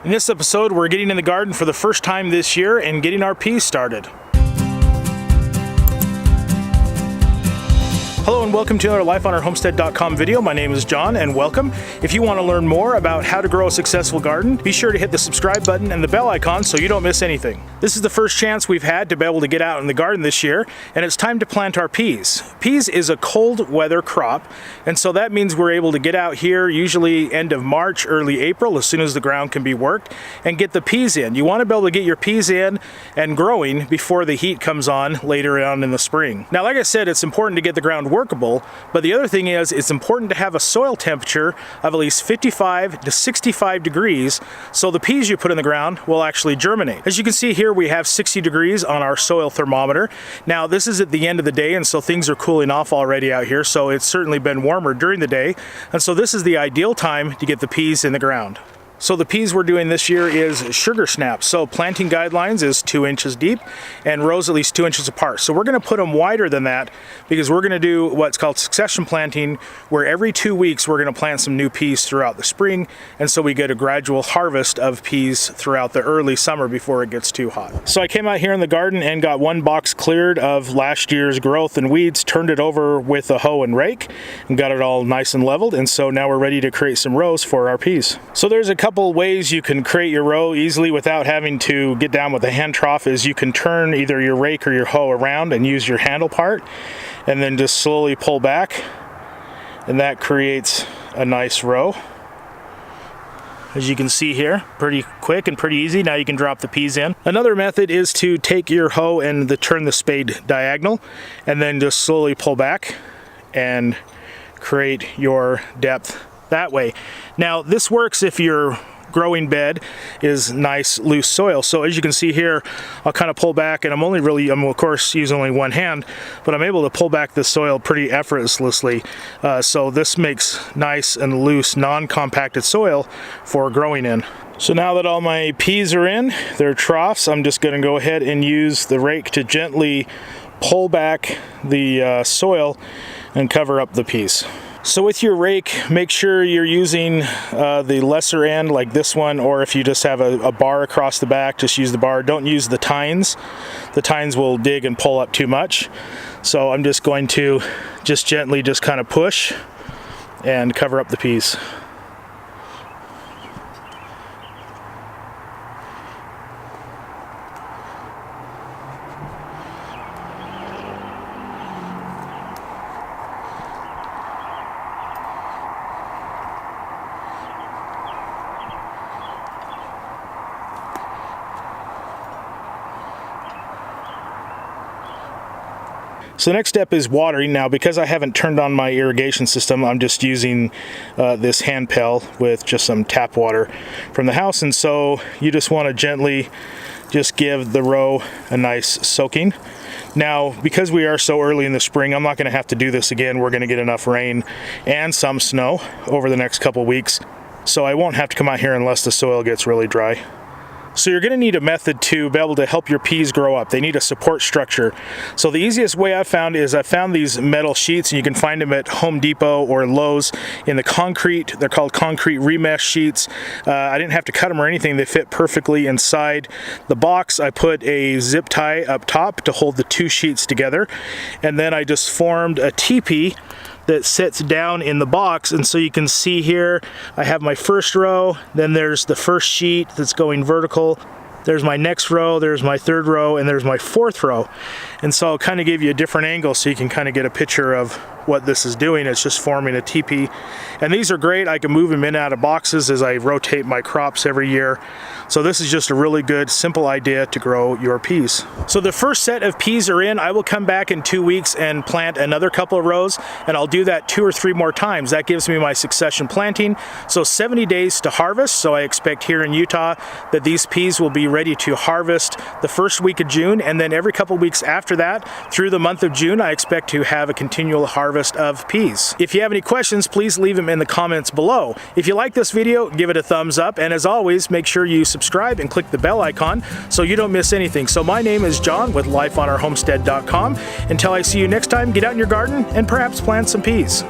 In this episode, we're getting in the garden for the first time this year and getting our peas started. Hello and welcome to another lifeonourhomestead.com video. My name is John and welcome. If you want to learn more about how to grow a successful garden, be sure to hit the subscribe button and the bell icon so you don't miss anything. This is the first chance we've had to be able to get out in the garden this year, and it's time to plant our peas. Peas is a cold weather crop, and so that means we're able to get out here usually end of March, early April, as soon as the ground can be worked, and get the peas in. You want to be able to get your peas in and growing before the heat comes on later on in the spring. Now, like I said, it's important to get the ground workable, but the other thing is it's important to have a soil temperature of at least 55 to 65 degrees so the peas you put in the ground will actually germinate. As you can see here, we have 60 degrees on our soil thermometer. Now, this is at the end of the day, and so things are cooling off already out here, so it's certainly been warmer during the day, and so this is the ideal time to get the peas in the ground. So the peas we're doing this year is sugar snaps. So planting guidelines is 2 inches deep and rows at least 2 inches apart. So we're going to put them wider than that because we're going to do what's called succession planting, where every 2 weeks we're going to plant some new peas throughout the spring, and so we get a gradual harvest of peas throughout the early summer before it gets too hot. So I came out here in the garden and got one box cleared of last year's growth and weeds, turned it over with a hoe and rake, and got it all nice and leveled, and so now we're ready to create some rows for our peas. So there's a couple ways you can create your row easily without having to get down with a hand trough. Is you can turn either your rake or your hoe around and use your handle part and then just slowly pull back, and that creates a nice row. As you can see here, pretty quick and pretty easy. Now you can drop the peas in. Another method is to take your hoe and turn the spade diagonal and then just slowly pull back and create your depth that way. Now this works if your growing bed is nice loose soil. So as you can see here, I'll kind of pull back, and I'm of course using only one hand, but I'm able to pull back the soil pretty effortlessly. So this makes nice and loose, non-compacted soil for growing in. So now that all my peas are in their troughs, I'm just going to go ahead and use the rake to gently pull back the soil and cover up the peas. So with your rake, make sure you're using the lesser end like this one, or if you just have a bar across the back, just use the bar. Don't use the tines. The tines will dig and pull up too much. So I'm just going to just gently just kind of push and cover up the peas. So the next step is watering. Now, because I haven't turned on my irrigation system, I'm just using this hand pail with just some tap water from the house, and so you just want to gently just give the row a nice soaking. Now, because we are so early in the spring, I'm not going to have to do this again. We're going to get enough rain and some snow over the next couple weeks, so I won't have to come out here unless the soil gets really dry. So you're going to need a method to be able to help your peas grow up. They need a support structure. So the easiest way I've found is I found these metal sheets, and you can find them at Home Depot or Lowe's in the concrete. They're called concrete remesh sheets. I didn't have to cut them or anything. They fit perfectly inside the box. I put a zip tie up top to hold the two sheets together, and then I just formed a teepee that sits down in the box. And so you can see here I have my first row, then there's the first sheet that's going vertical, there's my next row, there's my third row, and there's my fourth row. And so I'll kind of give you a different angle so you can kind of get a picture of what this is doing. It's just forming a teepee, and these are great. I can move them in and out of boxes as I rotate my crops every year. So this is just a really good, simple idea to grow your peas. So the first set of peas are in. I will come back in 2 weeks and plant another couple of rows, and I'll do that 2 or 3 more times. That gives me my succession planting. So 70 days to harvest. So I expect here in Utah that these peas will be ready to harvest the first week of June, and then every couple weeks after that, through the month of June, I expect to have a continual harvest of peas. If you have any questions, please leave them in the comments below. If you like this video, give it a thumbs up, and as always, make sure you subscribe and click the bell icon so you don't miss anything. So my name is John with lifeonourhomestead.com. Until I see you next time, get out in your garden and perhaps plant some peas.